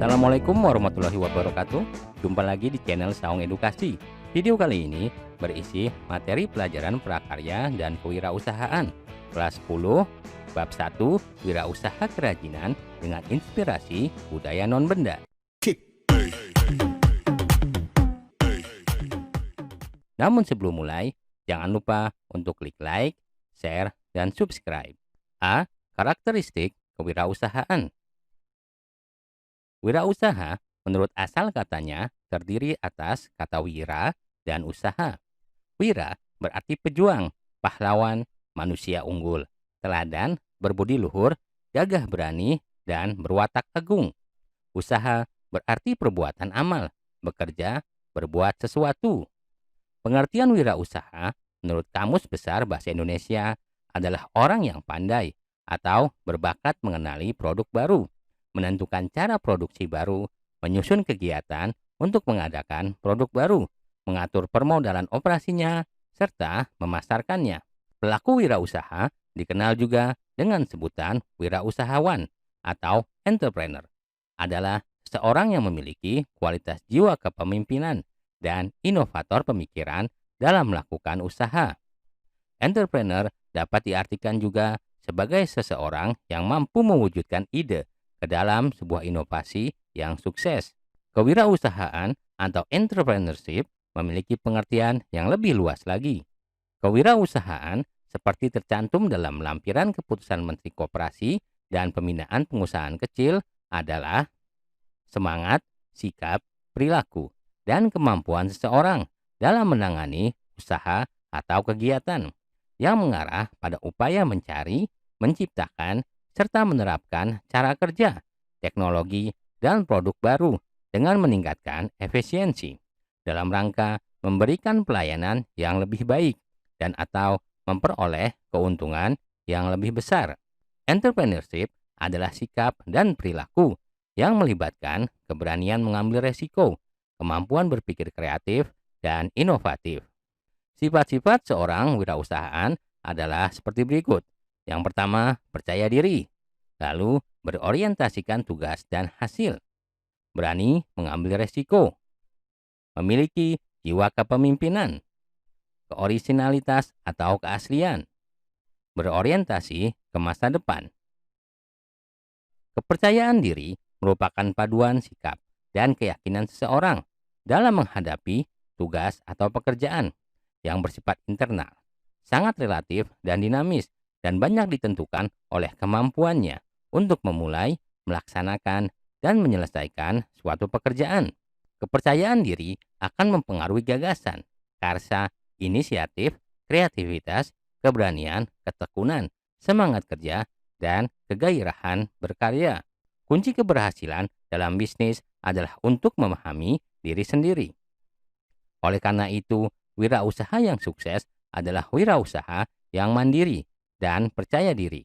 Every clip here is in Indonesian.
Assalamualaikum warahmatullahi wabarakatuh. Jumpa lagi di channel Saung Edukasi. Video kali ini berisi materi pelajaran prakarya dan kewirausahaan kelas 10 bab 1 wirausaha kerajinan dengan inspirasi budaya non-benda. Namun sebelum mulai, jangan lupa untuk klik like, share, dan subscribe. A. Karakteristik kewirausahaan. Wirausaha, menurut asal katanya, terdiri atas kata wira dan usaha. Wira berarti pejuang, pahlawan, manusia unggul, teladan, berbudi luhur, gagah berani, dan berwatak agung. Usaha berarti perbuatan amal, bekerja, berbuat sesuatu. Pengertian wirausaha menurut Kamus Besar Bahasa Indonesia adalah orang yang pandai atau berbakat mengenali produk baru, menentukan cara produksi baru, menyusun kegiatan untuk mengadakan produk baru, mengatur permodalan operasinya, serta memasarkannya. Pelaku wirausaha dikenal juga dengan sebutan wirausahawan atau entrepreneur, adalah seorang yang memiliki kualitas jiwa kepemimpinan dan inovator pemikiran dalam melakukan usaha. Entrepreneur dapat diartikan juga sebagai seseorang yang mampu mewujudkan ide ke dalam sebuah inovasi yang sukses. Kewirausahaan atau entrepreneurship memiliki pengertian yang lebih luas lagi. Kewirausahaan seperti tercantum dalam lampiran keputusan Menteri Koperasi dan Pembinaan Pengusahaan Kecil adalah semangat, sikap, perilaku, dan kemampuan seseorang dalam menangani usaha atau kegiatan yang mengarah pada upaya mencari, menciptakan, serta menerapkan cara kerja, teknologi, dan produk baru dengan meningkatkan efisiensi dalam rangka memberikan pelayanan yang lebih baik dan atau memperoleh keuntungan yang lebih besar. Entrepreneurship adalah sikap dan perilaku yang melibatkan keberanian mengambil resiko, kemampuan berpikir kreatif, dan inovatif. Sifat-sifat seorang wirausahaan adalah seperti berikut. Yang pertama, percaya diri, lalu berorientasikan tugas dan hasil, berani mengambil resiko, memiliki jiwa kepemimpinan, keorisinalitas atau keaslian, berorientasi ke masa depan. Kepercayaan diri merupakan paduan sikap dan keyakinan seseorang dalam menghadapi tugas atau pekerjaan yang bersifat internal, sangat relatif dan dinamis, dan banyak ditentukan oleh kemampuannya untuk memulai, melaksanakan, dan menyelesaikan suatu pekerjaan. Kepercayaan diri akan mempengaruhi gagasan, karsa, inisiatif, kreativitas, keberanian, ketekunan, semangat kerja, dan kegairahan berkarya. Kunci keberhasilan dalam bisnis adalah untuk memahami diri sendiri. Oleh karena itu, wirausaha yang sukses adalah wirausaha yang mandiri dan percaya diri.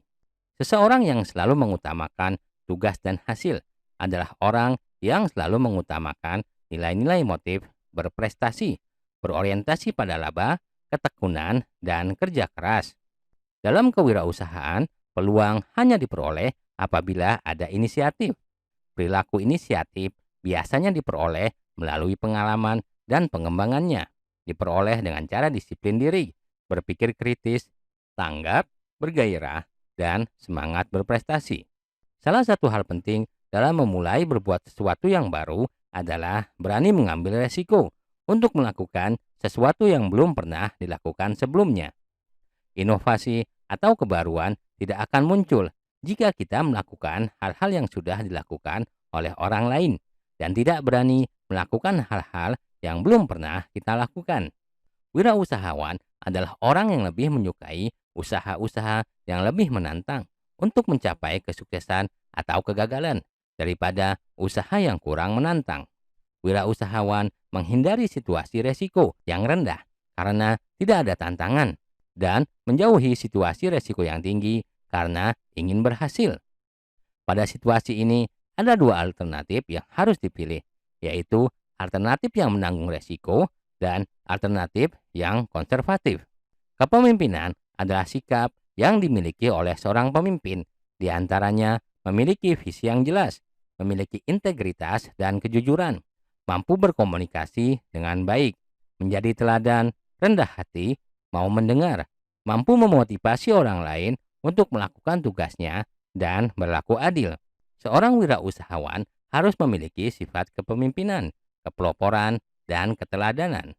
Seseorang yang selalu mengutamakan tugas dan hasil adalah orang yang selalu mengutamakan nilai-nilai motif berprestasi, berorientasi pada laba, ketekunan, dan kerja keras. Dalam kewirausahaan, peluang hanya diperoleh apabila ada inisiatif. Perilaku inisiatif biasanya diperoleh melalui pengalaman dan pengembangannya. Diperoleh dengan cara disiplin diri, berpikir kritis, tanggap, bergairah, dan semangat berprestasi. Salah satu hal penting dalam memulai berbuat sesuatu yang baru adalah berani mengambil resiko untuk melakukan sesuatu yang belum pernah dilakukan sebelumnya. Inovasi atau kebaruan tidak akan muncul jika kita melakukan hal-hal yang sudah dilakukan oleh orang lain dan tidak berani melakukan hal-hal yang belum pernah kita lakukan. Wirausahawan adalah orang yang lebih menyukai usaha-usaha yang lebih menantang untuk mencapai kesuksesan atau kegagalan daripada usaha yang kurang menantang. Wirausahawan menghindari situasi resiko yang rendah karena tidak ada tantangan dan menjauhi situasi resiko yang tinggi karena ingin berhasil. Pada situasi ini ada dua alternatif yang harus dipilih, yaitu alternatif yang menanggung resiko dan alternatif yang konservatif. Kepemimpinan adalah sikap yang dimiliki oleh seorang pemimpin, di antaranya memiliki visi yang jelas, memiliki integritas dan kejujuran, mampu berkomunikasi dengan baik, menjadi teladan, rendah hati, mau mendengar, mampu memotivasi orang lain untuk melakukan tugasnya, dan berlaku adil. Seorang wirausahawan harus memiliki sifat kepemimpinan, kepeloporan, dan keteladanan.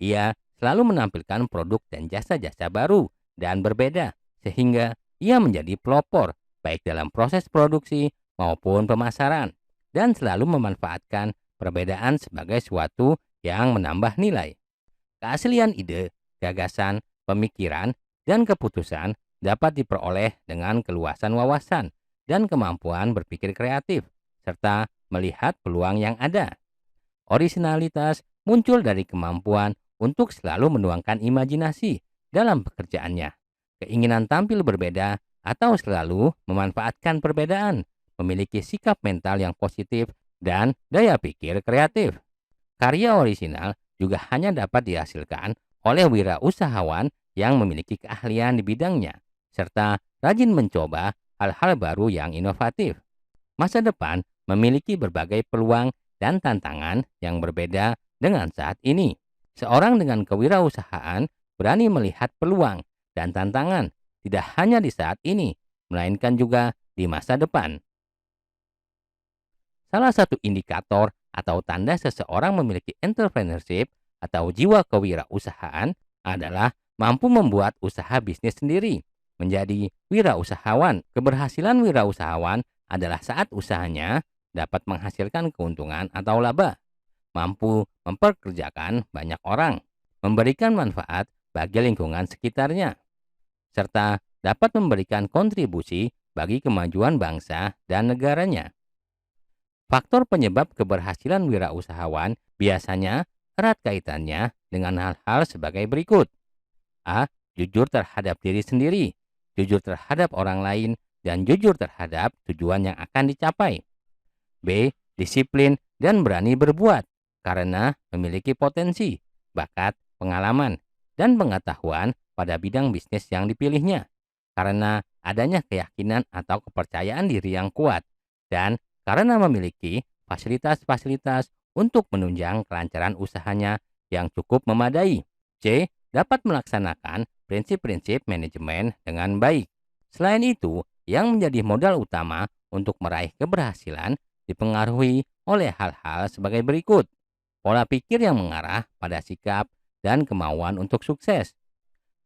Ia selalu menampilkan produk dan jasa-jasa baru dan berbeda, sehingga ia menjadi pelopor baik dalam proses produksi maupun pemasaran, dan selalu memanfaatkan perbedaan sebagai suatu yang menambah nilai. Keaslian ide, gagasan, pemikiran, dan keputusan dapat diperoleh dengan keluasan wawasan dan kemampuan berpikir kreatif, serta melihat peluang yang ada. Orisinalitas muncul dari kemampuan untuk selalu menuangkan imajinasi dalam pekerjaannya, keinginan tampil berbeda atau selalu memanfaatkan perbedaan, memiliki sikap mental yang positif, dan daya pikir kreatif. Karya orisinal juga hanya dapat dihasilkan oleh wirausahawan yang memiliki keahlian di bidangnya, serta rajin mencoba hal-hal baru yang inovatif. Masa depan memiliki berbagai peluang dan tantangan yang berbeda dengan saat ini. Seorang dengan kewirausahaan berani melihat peluang dan tantangan tidak hanya di saat ini, melainkan juga di masa depan. Salah satu indikator atau tanda seseorang memiliki entrepreneurship atau jiwa kewirausahaan adalah mampu membuat usaha bisnis sendiri. Menjadi wirausahawan, keberhasilan wirausahawan adalah saat usahanya dapat menghasilkan keuntungan atau laba, mampu memperkerjakan banyak orang, memberikan manfaat bagi lingkungan sekitarnya, serta dapat memberikan kontribusi bagi kemajuan bangsa dan negaranya. Faktor penyebab keberhasilan wirausahawan biasanya erat kaitannya dengan hal-hal sebagai berikut. A. Jujur terhadap diri sendiri, jujur terhadap orang lain, dan jujur terhadap tujuan yang akan dicapai. B. Disiplin dan berani berbuat karena memiliki potensi, bakat, pengalaman, dan pengetahuan pada bidang bisnis yang dipilihnya, karena adanya keyakinan atau kepercayaan diri yang kuat, dan karena memiliki fasilitas-fasilitas untuk menunjang kelancaran usahanya yang cukup memadai. C. Dapat melaksanakan prinsip-prinsip manajemen dengan baik. Selain itu, yang menjadi modal utama untuk meraih keberhasilan dipengaruhi oleh hal-hal sebagai berikut. Pola pikir yang mengarah pada sikap dan kemauan untuk sukses.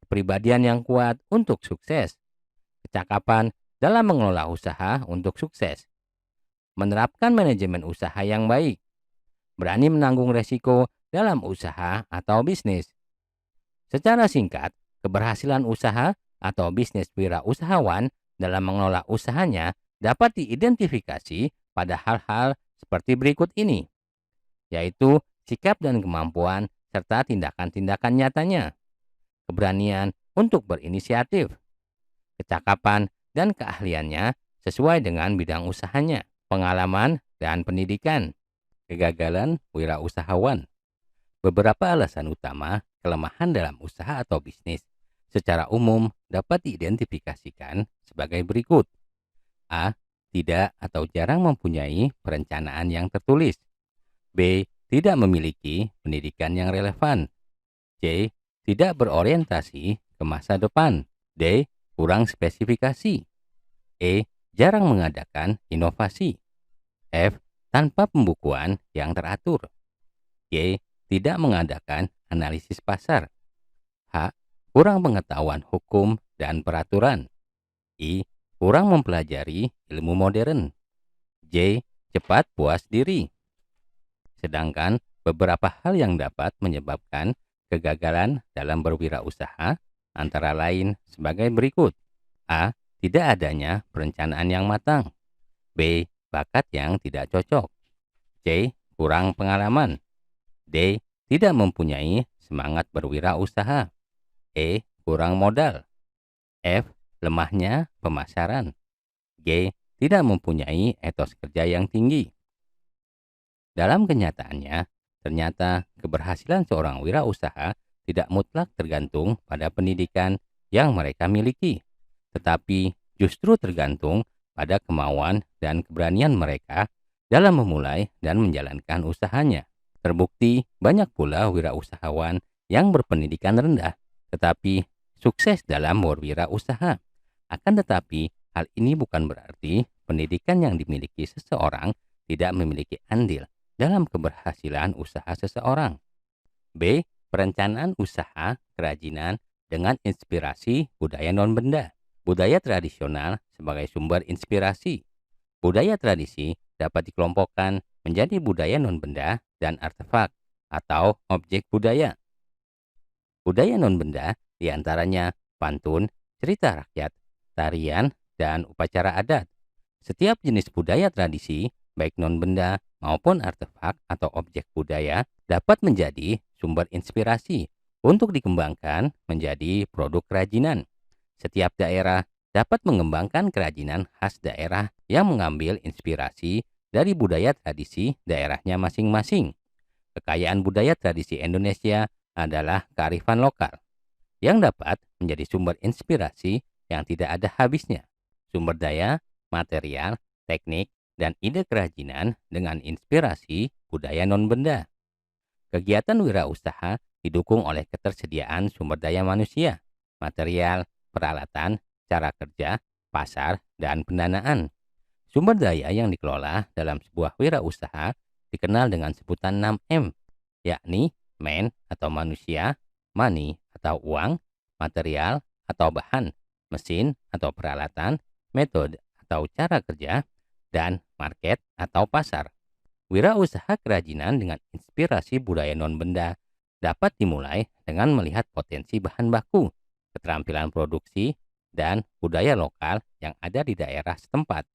Kepribadian yang kuat untuk sukses. Kecakapan dalam mengelola usaha untuk sukses. Menerapkan manajemen usaha yang baik. Berani menanggung resiko dalam usaha atau bisnis. Secara singkat, keberhasilan usaha atau bisnis wirausahawan dalam mengelola usahanya dapat diidentifikasi pada hal-hal seperti berikut ini, yaitu sikap dan kemampuan serta tindakan-tindakan nyatanya, keberanian untuk berinisiatif, kecakapan dan keahliannya sesuai dengan bidang usahanya, pengalaman dan pendidikan, kegagalan wirausahawan. Beberapa alasan utama kelemahan dalam usaha atau bisnis secara umum dapat diidentifikasikan sebagai berikut. A. Tidak atau jarang mempunyai perencanaan yang tertulis. B. Tidak memiliki pendidikan yang relevan. C. Tidak berorientasi ke masa depan. D. Kurang spesifikasi. E. Jarang mengadakan inovasi. F. Tanpa pembukuan yang teratur. G. Tidak mengadakan analisis pasar. H. Kurang pengetahuan hukum dan peraturan. I. Kurang mempelajari ilmu modern. J. Cepat puas diri. Sedangkan beberapa hal yang dapat menyebabkan kegagalan dalam berwirausaha antara lain sebagai berikut. A. Tidak adanya perencanaan yang matang. B. Bakat yang tidak cocok. C. Kurang pengalaman. D. Tidak mempunyai semangat berwirausaha. E. Kurang modal. F. Lemahnya pemasaran. G. Tidak mempunyai etos kerja yang tinggi. Dalam kenyataannya, ternyata keberhasilan seorang wirausaha tidak mutlak tergantung pada pendidikan yang mereka miliki, tetapi justru tergantung pada kemauan dan keberanian mereka dalam memulai dan menjalankan usahanya. Terbukti banyak pula wirausahawan yang berpendidikan rendah, tetapi sukses dalam berwirausaha. Akan tetapi, hal ini bukan berarti pendidikan yang dimiliki seseorang tidak memiliki andil dalam keberhasilan usaha seseorang. B. Perencanaan usaha kerajinan dengan inspirasi budaya non-benda. Budaya tradisional sebagai sumber inspirasi. Budaya tradisi dapat dikelompokkan menjadi budaya non-benda dan artefak atau objek budaya. Budaya non-benda diantaranya pantun, cerita rakyat, tarian, dan upacara adat. Setiap jenis budaya tradisi, baik non-benda maupun artefak atau objek budaya, dapat menjadi sumber inspirasi untuk dikembangkan menjadi produk kerajinan. Setiap daerah dapat mengembangkan kerajinan khas daerah yang mengambil inspirasi dari budaya tradisi daerahnya masing-masing. Kekayaan budaya tradisi Indonesia adalah kearifan lokal yang dapat menjadi sumber inspirasi yang tidak ada habisnya. Sumber daya, material, teknik, dan ide kerajinan dengan inspirasi budaya non-benda. Kegiatan wirausaha didukung oleh ketersediaan sumber daya manusia, material, peralatan, cara kerja, pasar, dan pendanaan. Sumber daya yang dikelola dalam sebuah wirausaha dikenal dengan sebutan 6M, yakni man atau manusia, money atau uang, material atau bahan, mesin atau peralatan, metode atau cara kerja, dan market atau pasar. Wirausaha kerajinan dengan inspirasi budaya non-benda dapat dimulai dengan melihat potensi bahan baku, keterampilan produksi, dan budaya lokal yang ada di daerah setempat.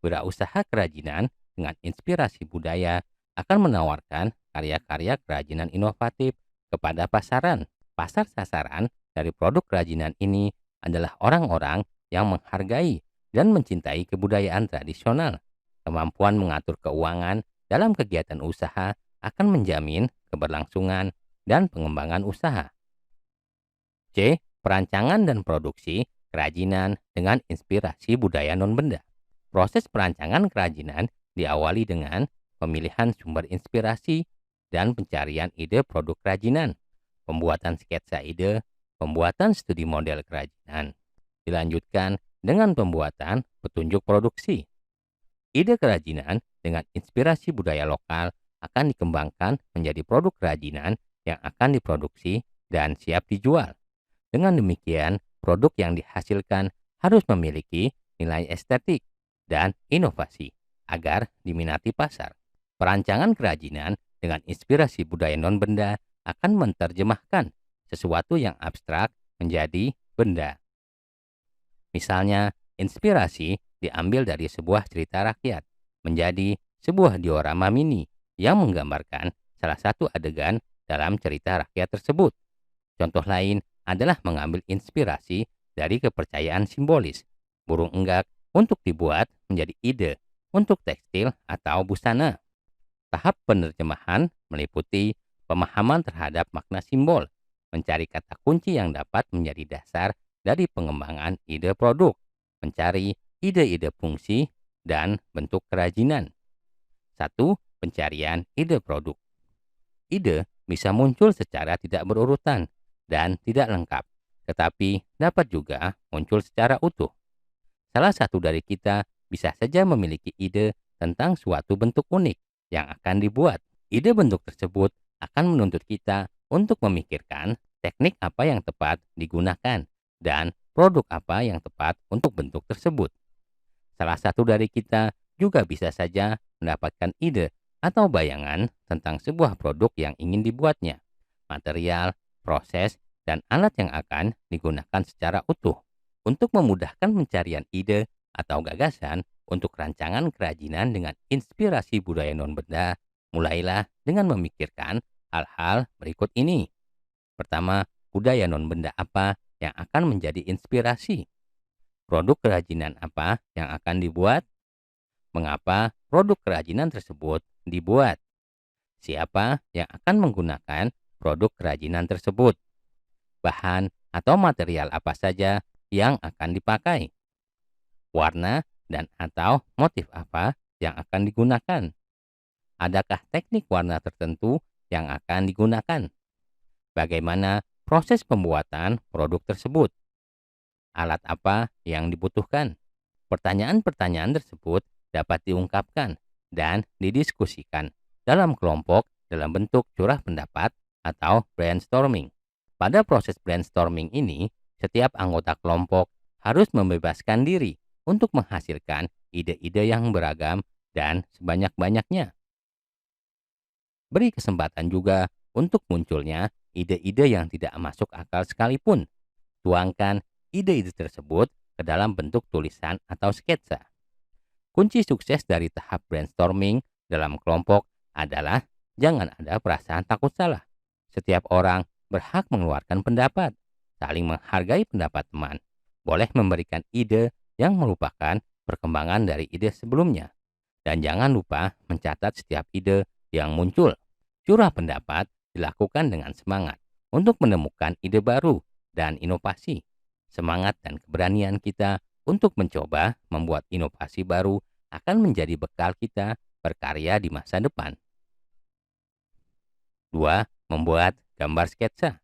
Wirausaha kerajinan dengan inspirasi budaya akan menawarkan karya-karya kerajinan inovatif kepada pasaran. Pasar sasaran dari produk kerajinan ini adalah orang-orang yang menghargai dan mencintai kebudayaan tradisional. Kemampuan mengatur keuangan dalam kegiatan usaha akan menjamin keberlangsungan dan pengembangan usaha. C. Perancangan dan produksi kerajinan dengan inspirasi budaya non-benda. Proses perancangan kerajinan diawali dengan pemilihan sumber inspirasi dan pencarian ide produk kerajinan, pembuatan sketsa ide, pembuatan studi model kerajinan. Dilanjutkan dengan pembuatan petunjuk produksi. Ide kerajinan dengan inspirasi budaya lokal akan dikembangkan menjadi produk kerajinan yang akan diproduksi dan siap dijual. Dengan demikian, produk yang dihasilkan harus memiliki nilai estetik dan inovasi agar diminati pasar. Perancangan kerajinan dengan inspirasi budaya non-benda akan menerjemahkan sesuatu yang abstrak menjadi benda. Misalnya, inspirasi diambil dari sebuah cerita rakyat menjadi sebuah diorama mini yang menggambarkan salah satu adegan dalam cerita rakyat tersebut. Contoh lain adalah mengambil inspirasi dari kepercayaan simbolis burung enggak untuk dibuat menjadi ide untuk tekstil atau busana. Tahap penerjemahan meliputi pemahaman terhadap makna simbol, mencari kata kunci yang dapat menjadi dasar dari pengembangan ide produk, mencari ide-ide fungsi dan bentuk kerajinan. 1. Pencarian ide produk. Ide bisa muncul secara tidak berurutan dan tidak lengkap, tetapi dapat juga muncul secara utuh. Salah satu dari kita bisa saja memiliki ide tentang suatu bentuk unik yang akan dibuat. Ide bentuk tersebut akan menuntut kita untuk memikirkan teknik apa yang tepat digunakan dan produk apa yang tepat untuk bentuk tersebut. Salah satu dari kita juga bisa saja mendapatkan ide atau bayangan tentang sebuah produk yang ingin dibuatnya, material, proses, dan alat yang akan digunakan secara utuh. Untuk memudahkan pencarian ide atau gagasan untuk rancangan kerajinan dengan inspirasi budaya non-benda, mulailah dengan memikirkan hal-hal berikut ini. Pertama, budaya non-benda apa yang akan menjadi inspirasi? Produk kerajinan apa yang akan dibuat? Mengapa produk kerajinan tersebut dibuat? Siapa yang akan menggunakan produk kerajinan tersebut? Bahan atau material apa saja yang akan dipakai? Warna dan atau motif apa yang akan digunakan? Adakah teknik warna tertentu yang akan digunakan? Bagaimana proses pembuatan produk tersebut? Alat apa yang dibutuhkan? Pertanyaan-pertanyaan tersebut dapat diungkapkan dan didiskusikan dalam kelompok dalam bentuk curah pendapat atau brainstorming. Pada proses brainstorming ini, setiap anggota kelompok harus membebaskan diri untuk menghasilkan ide-ide yang beragam dan sebanyak-banyaknya. Beri kesempatan juga untuk munculnya ide-ide yang tidak masuk akal sekalipun. Tuangkan ide-ide tersebut ke dalam bentuk tulisan atau sketsa. Kunci sukses dari tahap brainstorming dalam kelompok adalah jangan ada perasaan takut salah. Setiap orang berhak mengeluarkan pendapat, saling menghargai pendapat teman, boleh memberikan ide yang merupakan perkembangan dari ide sebelumnya, dan jangan lupa mencatat setiap ide yang muncul. Curah pendapat dilakukan dengan semangat untuk menemukan ide baru dan inovasi. Semangat dan keberanian kita untuk mencoba membuat inovasi baru akan menjadi bekal kita berkarya di masa depan. 2. Membuat gambar sketsa.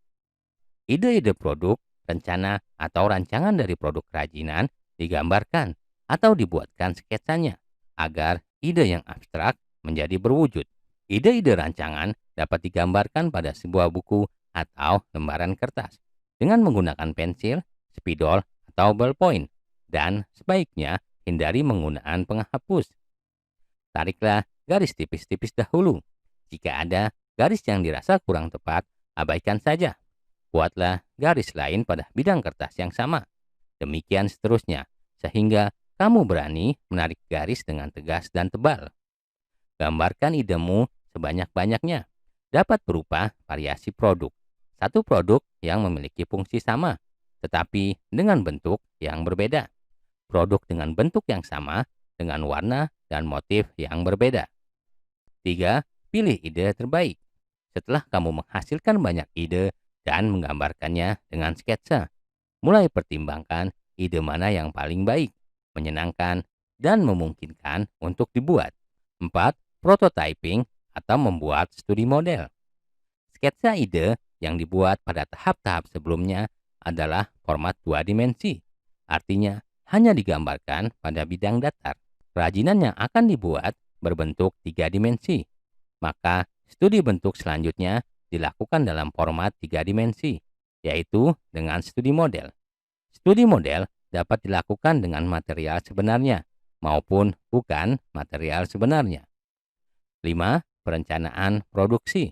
Ide-ide produk, rencana, atau rancangan dari produk kerajinan digambarkan atau dibuatkan sketsanya agar ide yang abstrak menjadi berwujud. Ide-ide rancangan dapat digambarkan pada sebuah buku atau lembaran kertas dengan menggunakan pensil, spidol, atau ballpoint, dan sebaiknya hindari penggunaan penghapus. Tariklah garis tipis-tipis dahulu. Jika ada garis yang dirasa kurang tepat, abaikan saja. Buatlah garis lain pada bidang kertas yang sama. Demikian seterusnya, sehingga kamu berani menarik garis dengan tegas dan tebal. Gambarkan idemu sebanyak-banyaknya. Dapat berupa variasi produk. Satu produk yang memiliki fungsi sama, tetapi dengan bentuk yang berbeda. Produk dengan bentuk yang sama, dengan warna dan motif yang berbeda. 3. Pilih ide terbaik. Setelah kamu menghasilkan banyak ide dan menggambarkannya dengan sketsa, mulai pertimbangkan ide mana yang paling baik, menyenangkan, dan memungkinkan untuk dibuat. 4. Prototyping atau membuat studi model. Sketsa ide yang dibuat pada tahap-tahap sebelumnya adalah format 2 dimensi. Artinya, hanya digambarkan pada bidang datar. Kerajinan yang akan dibuat berbentuk 3 dimensi. Maka, studi bentuk selanjutnya dilakukan dalam format 3 dimensi, yaitu dengan studi model. Studi model dapat dilakukan dengan material sebenarnya maupun bukan material sebenarnya. 5. Perencanaan produksi.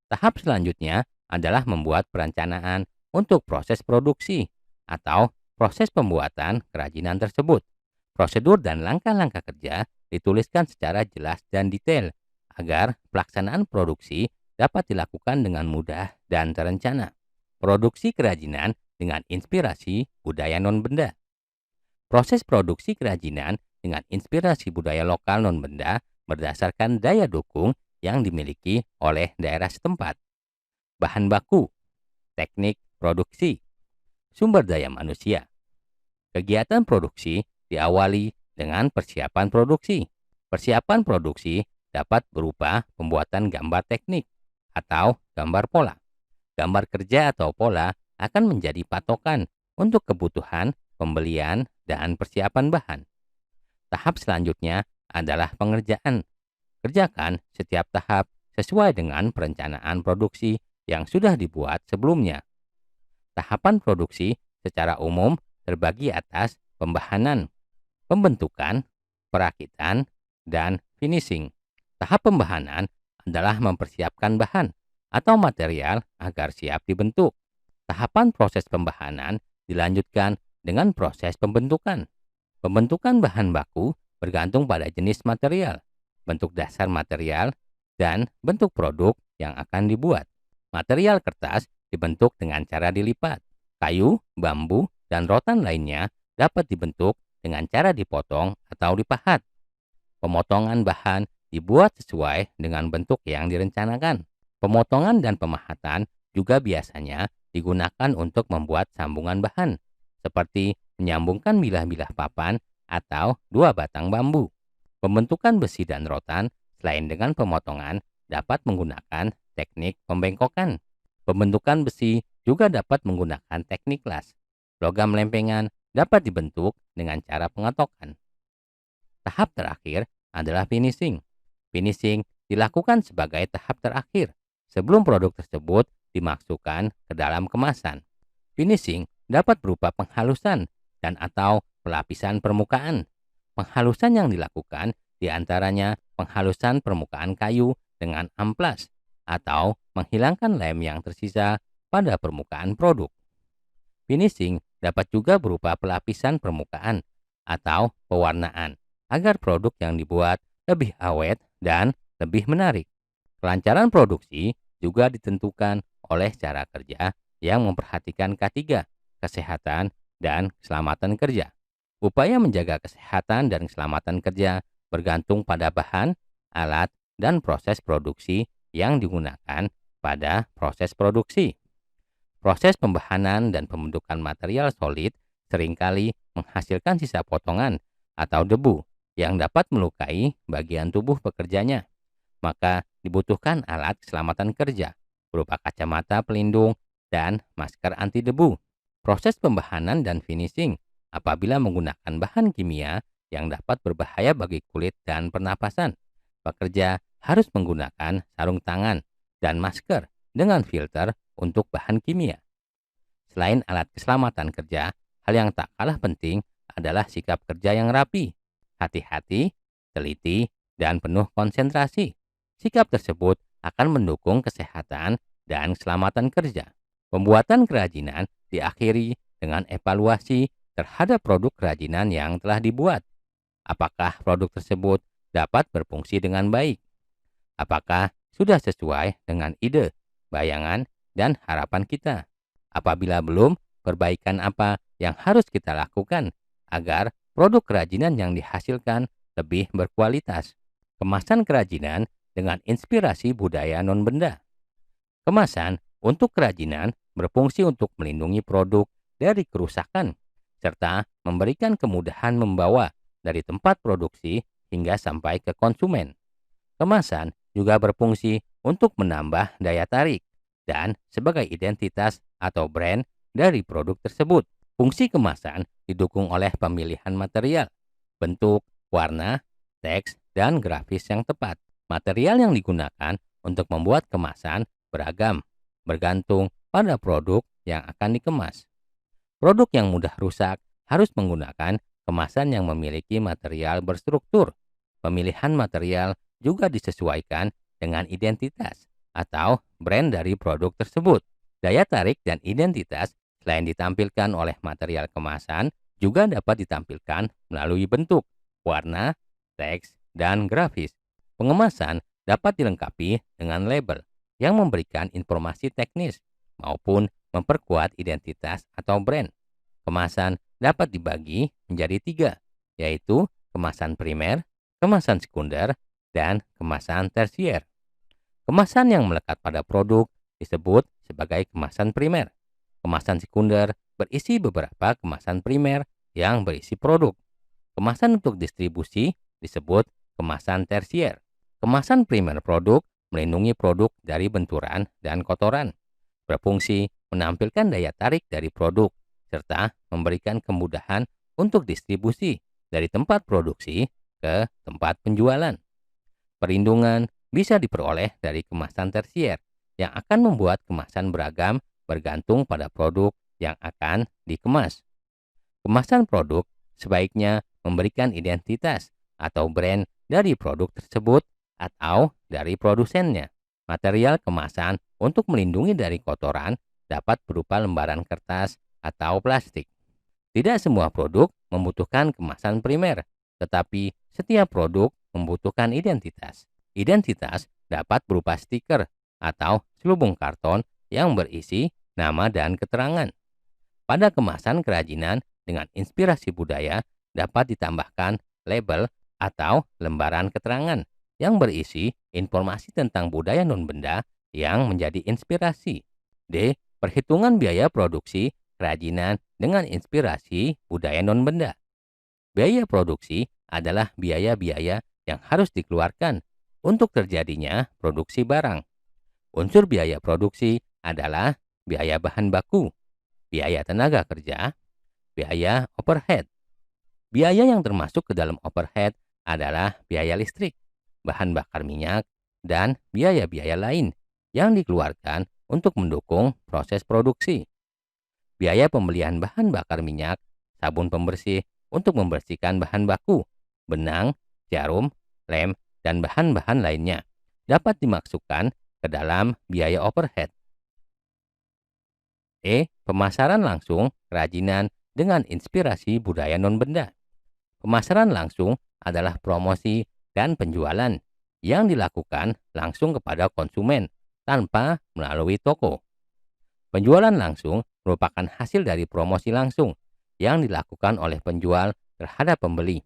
Tahap selanjutnya adalah membuat perencanaan untuk proses produksi atau proses pembuatan kerajinan tersebut. Prosedur dan langkah-langkah kerja dituliskan secara jelas dan detail agar pelaksanaan produksi dapat dilakukan dengan mudah dan terencana. Produksi kerajinan dengan inspirasi budaya non-benda. Proses produksi kerajinan dengan inspirasi budaya lokal non-benda berdasarkan daya dukung yang dimiliki oleh daerah setempat. Bahan baku, teknik produksi, sumber daya manusia. Kegiatan produksi diawali dengan persiapan produksi. Persiapan produksi dapat berupa pembuatan gambar teknik atau gambar pola. Gambar kerja atau pola akan menjadi patokan untuk kebutuhan pembelian dan persiapan bahan. Tahap selanjutnya adalah pengerjaan. Kerjakan setiap tahap sesuai dengan perencanaan produksi yang sudah dibuat sebelumnya. Tahapan produksi secara umum terbagi atas pembahanan, pembentukan, perakitan, dan finishing. Tahap pembahanan adalah mempersiapkan bahan atau material agar siap dibentuk. Tahapan proses pembahanan dilanjutkan dengan proses pembentukan. Pembentukan bahan baku bergantung pada jenis material, bentuk dasar material, dan bentuk produk yang akan dibuat. Material kertas dibentuk dengan cara dilipat. Kayu, bambu, dan rotan lainnya dapat dibentuk dengan cara dipotong atau dipahat. Pemotongan bahan dibuat sesuai dengan bentuk yang direncanakan. Pemotongan dan pemahatan juga biasanya digunakan untuk membuat sambungan bahan, seperti menyambungkan bilah-bilah papan atau 2 batang bambu. Pembentukan besi dan rotan selain dengan pemotongan dapat menggunakan teknik pembengkokan. Pembentukan besi juga dapat menggunakan teknik las. Logam lempengan dapat dibentuk dengan cara pengatokan. Tahap terakhir adalah finishing. Finishing dilakukan sebagai tahap terakhir sebelum produk tersebut dimasukkan ke dalam kemasan. Finishing dapat berupa penghalusan dan atau pelapisan permukaan. Penghalusan yang dilakukan diantaranya penghalusan permukaan kayu dengan amplas atau menghilangkan lem yang tersisa pada permukaan produk. Finishing dapat juga berupa pelapisan permukaan atau pewarnaan agar produk yang dibuat lebih awet dan lebih menarik. Kelancaran produksi juga ditentukan oleh cara kerja yang memperhatikan K3, kesehatan dan keselamatan kerja. Upaya menjaga kesehatan dan keselamatan kerja bergantung pada bahan, alat, dan proses produksi yang digunakan pada proses produksi. Proses pembahanan dan pembentukan material solid seringkali menghasilkan sisa potongan atau debu yang dapat melukai bagian tubuh pekerjanya. Maka dibutuhkan alat keselamatan kerja berupa kacamata pelindung dan masker anti debu. Proses pembahanan dan finishing apabila menggunakan bahan kimia yang dapat berbahaya bagi kulit dan pernapasan. Pekerja harus menggunakan sarung tangan dan masker dengan filter untuk bahan kimia. Selain alat keselamatan kerja, hal yang tak kalah penting adalah sikap kerja yang rapi, hati-hati, teliti, dan penuh konsentrasi. Sikap tersebut akan mendukung kesehatan dan keselamatan kerja. Pembuatan kerajinan diakhiri dengan evaluasi terhadap produk kerajinan yang telah dibuat. Apakah produk tersebut dapat berfungsi dengan baik? Apakah sudah sesuai dengan ide, bayangan, dan harapan kita? Apabila belum, perbaikan apa yang harus kita lakukan agar produk kerajinan yang dihasilkan lebih berkualitas? Kemasan kerajinan dengan inspirasi budaya non-benda. Kemasan untuk kerajinan berfungsi untuk melindungi produk dari kerusakan, serta memberikan kemudahan membawa dari tempat produksi hingga sampai ke konsumen. Kemasan juga berfungsi untuk menambah daya tarik dan sebagai identitas atau brand dari produk tersebut. Fungsi kemasan didukung oleh pemilihan material, bentuk, warna, teks, dan grafis yang tepat. Material yang digunakan untuk membuat kemasan beragam, bergantung pada produk yang akan dikemas. Produk yang mudah rusak harus menggunakan kemasan yang memiliki material berstruktur. Pemilihan material juga disesuaikan dengan identitas atau brand dari produk tersebut. Daya tarik dan identitas selain ditampilkan oleh material kemasan juga dapat ditampilkan melalui bentuk, warna, teks, dan grafis. Pengemasan dapat dilengkapi dengan label yang memberikan informasi teknis maupun memperkuat identitas atau brand. Kemasan dapat dibagi menjadi 3, yaitu kemasan primer, kemasan sekunder, dan kemasan tersier. Kemasan yang melekat pada produk disebut sebagai kemasan primer. Kemasan sekunder berisi beberapa kemasan primer yang berisi produk. Kemasan untuk distribusi disebut kemasan tersier. Kemasan primer produk melindungi produk dari benturan dan kotoran, berfungsi menampilkan daya tarik dari produk, serta memberikan kemudahan untuk distribusi dari tempat produksi ke tempat penjualan. Perlindungan bisa diperoleh dari kemasan tersier yang akan membuat kemasan beragam bergantung pada produk yang akan dikemas. Kemasan produk sebaiknya memberikan identitas atau brand dari produk tersebut atau dari produsennya. Material kemasan untuk melindungi dari kotoran dapat berupa lembaran kertas atau plastik. Tidak semua produk membutuhkan kemasan primer, tetapi setiap produk membutuhkan identitas. Identitas dapat berupa stiker atau selubung karton yang berisi nama dan keterangan. Pada kemasan kerajinan dengan inspirasi budaya dapat ditambahkan label atau lembaran keterangan yang berisi informasi tentang budaya non-benda yang menjadi inspirasi. D. Perhitungan biaya produksi kerajinan dengan inspirasi budaya non-benda. Biaya produksi adalah biaya-biaya yang harus dikeluarkan untuk terjadinya produksi barang. Unsur biaya produksi adalah biaya bahan baku, biaya tenaga kerja, biaya overhead. Biaya yang termasuk ke dalam overhead adalah biaya listrik, bahan bakar minyak, dan biaya-biaya lain yang dikeluarkan untuk mendukung proses produksi. Biaya pembelian bahan bakar minyak, sabun pembersih untuk membersihkan bahan baku, benang, jarum, lem, dan bahan-bahan lainnya dapat dimasukkan ke dalam biaya overhead. Pemasaran langsung kerajinan dengan inspirasi budaya non-benda. Pemasaran langsung adalah promosi dan penjualan yang dilakukan langsung kepada konsumen tanpa melalui toko. Penjualan langsung merupakan hasil dari promosi langsung yang dilakukan oleh penjual terhadap pembeli.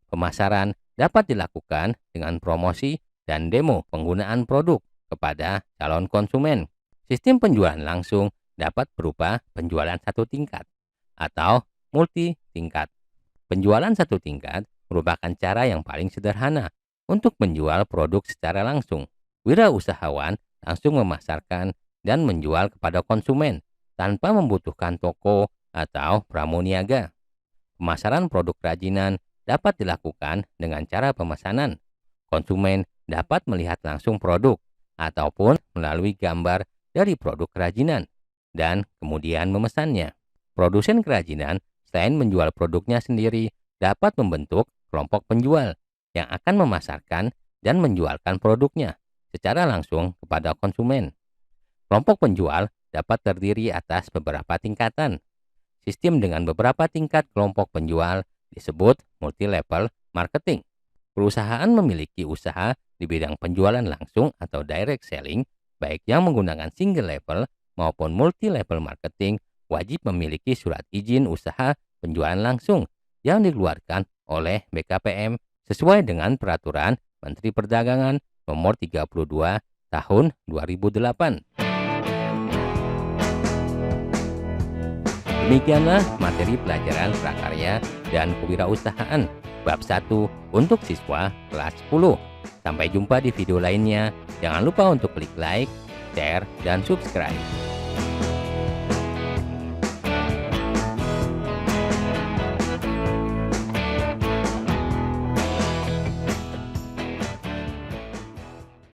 Pemasaran dapat dilakukan dengan promosi dan demo penggunaan produk kepada calon konsumen. Sistem penjualan langsung dapat berupa penjualan satu tingkat atau multi tingkat. Penjualan satu tingkat merupakan cara yang paling sederhana untuk menjual produk secara langsung. Wirausahawan langsung memasarkan dan menjual kepada konsumen tanpa membutuhkan toko atau pramuniaga. Pemasaran produk kerajinan dapat dilakukan dengan cara pemesanan. Konsumen dapat melihat langsung produk ataupun melalui gambar dari produk kerajinan dan kemudian memesannya. Produsen kerajinan selain menjual produknya sendiri, dapat membentuk kelompok penjual yang akan memasarkan dan menjualkan produknya secara langsung kepada konsumen. Kelompok penjual dapat terdiri atas beberapa tingkatan. Sistem dengan beberapa tingkat kelompok penjual disebut multi-level marketing. Perusahaan memiliki usaha di bidang penjualan langsung atau direct selling, baik yang menggunakan single level maupun multi-level marketing, wajib memiliki surat izin usaha penjualan langsung yang dikeluarkan oleh BKPM sesuai dengan Peraturan Menteri Perdagangan Nomor 32 Tahun 2008. Demikianlah materi pelajaran prakarya dan kewirausahaan bab 1 untuk siswa kelas 10. Sampai jumpa di video lainnya. Jangan lupa untuk klik like, share, dan subscribe.